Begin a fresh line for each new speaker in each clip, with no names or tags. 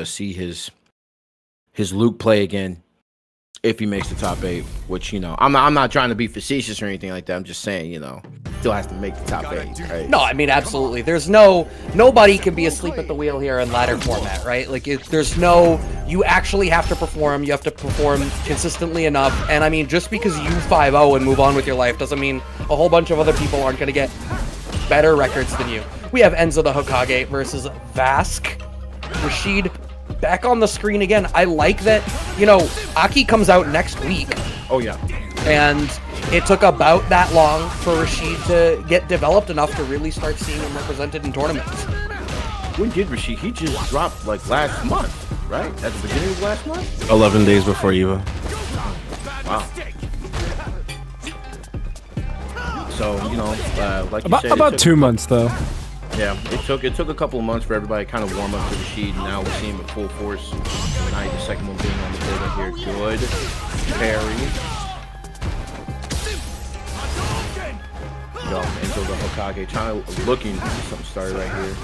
see his Luke play again if he makes the top 8. Which, you know, I'm not trying to be facetious or anything like that. I'm just saying, you know, still has to make the top 8. Right?
No, I mean, absolutely. There's nobody can be asleep at the wheel here in ladder format, right? Like, you actually have to perform. You have to perform consistently enough. And I mean, just because you 5-0 and move on with your life doesn't mean a whole bunch of other people aren't going to get better records than you. We have EnzoTheHokage versus Vask. Rashid back on the screen again. I like that, you know, Aki comes out next week.
Oh, yeah.
And it took about that long for Rashid to get developed enough to really start seeing him represented in tournaments.
When did Rashid? He just dropped, like, last month, right? At the beginning of last month?
11 days before EVO.
Wow. So, you know, like you said,
about 2 months though.
Yeah, it took a couple of months for everybody to kind of warm up to Rashid. Now we're seeing him at full force tonight. The second one being on the table here. Good parry. Yo, EnzoTheHokage looking to get something started right here.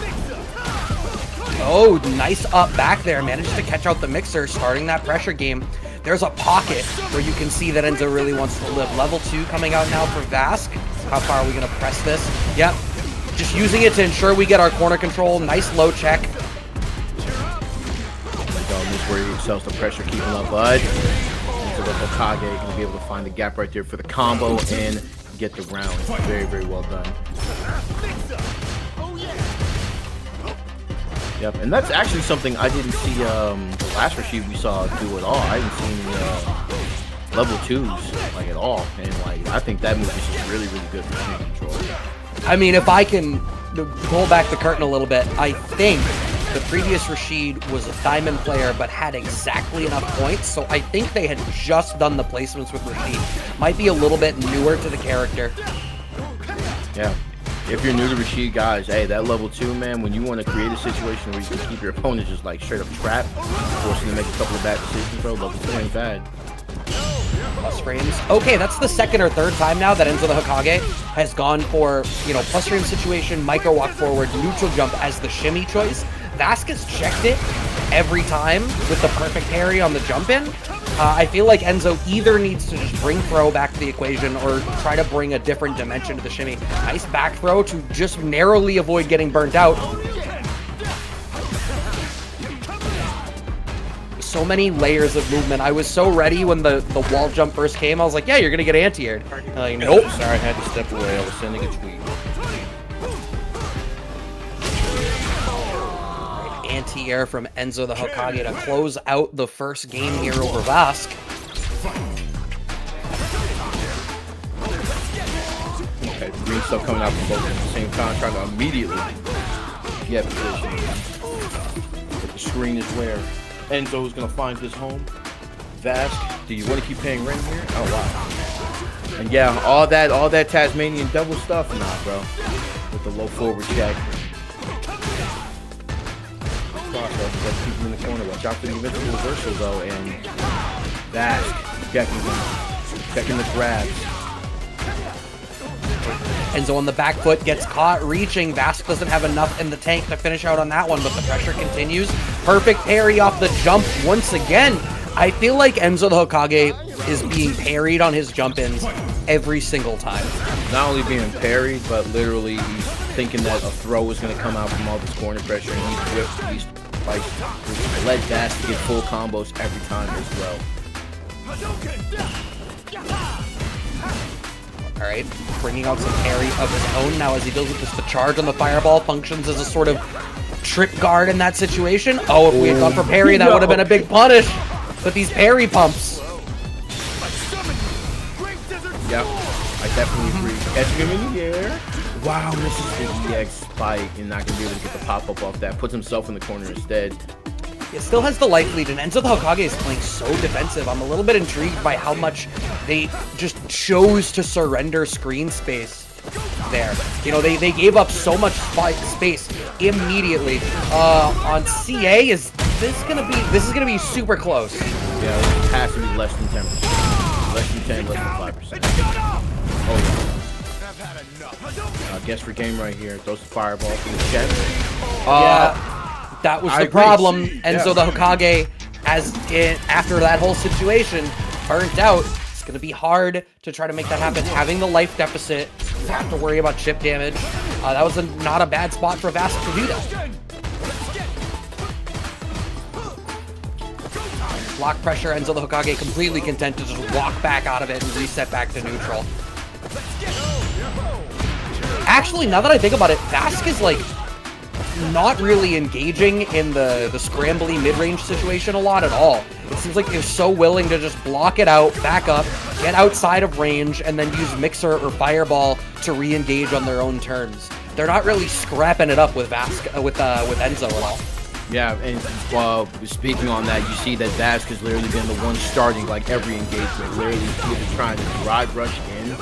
Oh, nice up back there. Managed to catch out the mixer, starting that pressure game. There's a pocket where you can see that Enzo really wants to live. Level 2 coming out now for Vask. How far are we going to press this? Yep. Just using it to ensure we get our corner control. Nice low check.
This is where he sells the pressure, keeping up, bud. EnzoTheHokage going to be able to find the gap right there for the combo and get the round. Very, very well done. Yep, and that's actually something I didn't see the last Rashid we saw do at all. I haven't seen level 2s like at all, and like I think that move is just really, really good for team control.
I mean, if I can pull back the curtain a little bit, I think the previous Rashid was a diamond player but had exactly enough points, so I think they had just done the placements with Rashid. Might be a little bit newer to the character.
Yeah. If you're new to Rashid, guys, hey, that level 2, man, when you want to create a situation where you can keep your opponent just like straight up trapped, forcing them to make a couple of bad decisions, bro, level 2 ain't bad.
Plus frames. Okay, that's the second or third time now that EnzoTheHokage has gone for, you know, plus frame situation, micro walk forward, neutral jump as the shimmy choice. Vask has checked it every time with the perfect parry on the jump in. I feel like Enzo either needs to just bring throw back to the equation or try to bring a different dimension to the shimmy. Nice back throw to just narrowly avoid getting burnt out. So many layers of movement. I was so ready when the wall jump first came. I was like, yeah, you're gonna get anti-aired. Like, nope.
Sorry, I had to step away. I was sending a tweet.
Anti-air from EnzoTheHokage to close out the first game here over Vask.
Okay, green stuff coming out from both at the same time, trying to immediately get position. But the screen is where Enzo is going to find his home. Vask, do you want to keep paying rent here? Oh, wow. And yeah, all that Tasmanian double stuff? Nah, bro. With the low forward check. Let's keep him in the corner. Watch out for the invincible reversal, though. And Vask checking the grabs.
Enzo on the back foot gets caught reaching. Vask doesn't have enough in the tank to finish out on that one, but the pressure continues. Perfect parry off the jump once again. I feel like EnzoTheHokage is being parried on his jump-ins every single time.
Not only being parried, but literally he's thinking that a throw is going to come out from all this corner pressure, and he's whipped, he's like led Vask to get full combos every time as well.
All right, bringing out some parry of his own now as he deals with this. The charge on the fireball functions as a sort of trip guard in that situation. Oh, if we had gone for parry, that would have been a big punish. But these parry pumps.
Yep, I definitely agree. Catching him in the air. Wow, misses the EX spike and not going to be able to get the pop-up off that. Puts himself in the corner instead.
It still has the life lead, and EnzoTheHokage is playing so defensive. I'm a little bit intrigued by how much they just chose to surrender screen space there. You know, they gave up so much space immediately. On CA, is this gonna be super close?
Yeah, it has to be less than 10%. Less than 10, less than 5%. Oh yeah. Guess for game right here. Throws the fireball from the chest.
Yeah. That was
I
the
agree.
problem.
Yeah.
Enzo the Hokage, after that whole situation, burnt out. It's going to be hard to try to make that happen. Having the life deficit, you have to worry about chip damage. That was not a bad spot for Vask to do that. Block pressure, Enzo the Hokage completely content to just walk back out of it and reset back to neutral. Actually, now that I think about it, Vask is like not really engaging in the scrambly mid-range situation a lot at all. It seems like they're so willing to just block it out, back up, get outside of range, and then use Mixer or Fireball to re-engage on their own terms. They're not really scrapping it up with Vask, with Enzo at all.
Yeah, and speaking on that, you see that Vask has literally been the one starting like every engagement, literally either trying to drive rush in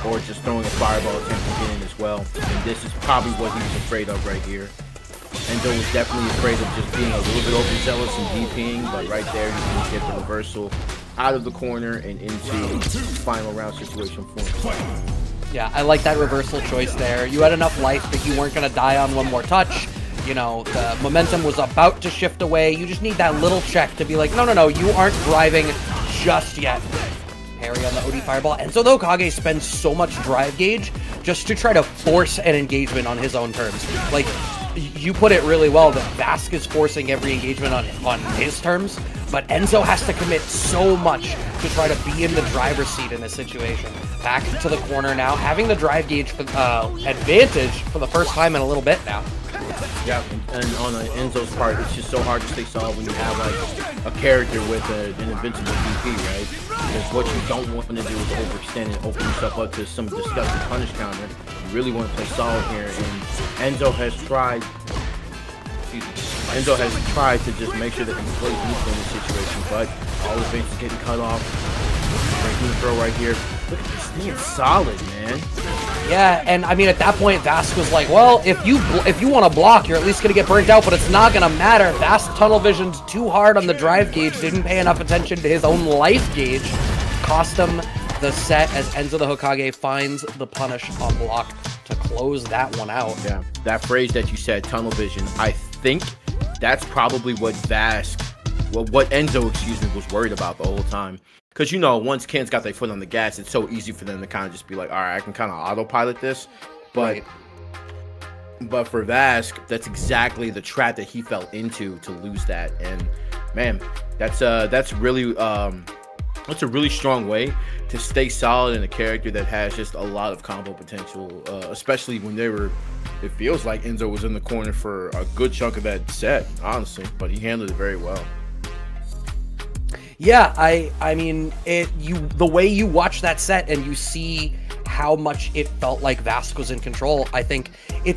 or just throwing a fireball attempt to get in as well. And this is probably what he was afraid of right here. Enzo was definitely afraid of just being a little bit overzealous and DPing, but right there he can get the reversal out of the corner and into final round situation for him.
Yeah, I like that reversal choice there. You had enough life that you weren't going to die on one more touch. You know, the momentum was about to shift away. You just need that little check to be like, no, no, no, you aren't driving just yet. Parry on the OD Fireball. And so the Hokage spends so much drive gauge just to try to force an engagement on his own terms. Like, you put it really well that Vask is forcing every engagement on his terms, but Enzo has to commit so much to try to be in the driver's seat in this situation. Back to the corner now, having the drive gauge advantage for the first time in a little bit now.
Yeah, and on Enzo's part, it's just so hard to stay solid when you have like a character with an invincible DP, right? Because what you don't want to do is overextend and open yourself up to some disgusting punish counter. You really want to play solid here, and Enzo has tried. Enzo has tried to just make sure that he plays neutral in this situation, but all his bases getting cut off. Breaking the throw right here. Look at this thing, it's solid, man.
Yeah, and I mean at that point, Vask was like, well, if you want to block, you're at least gonna get burnt out, but it's not gonna matter. Vask tunnel visioned too hard on the drive gauge, didn't pay enough attention to his own life gauge, cost him the set as Enzo the Hokage finds the punish on block to close that one out.
Yeah, that phrase that you said, tunnel vision, I think that's probably what what Enzo, excuse me, was worried about the whole time. Because, you know, once Ken's got their foot on the gas, it's so easy for them to kind of just be like, all right, I can kind of autopilot this. But for Vask, that's exactly the trap that he fell into to lose that. And, man, that's really that's a really strong way to stay solid in a character that has just a lot of combo potential, especially when it feels like Enzo was in the corner for a good chunk of that set, honestly. But he handled it very well.
Yeah, I mean, the way you watch that set and you see how much it felt like Vask was in control, I think it's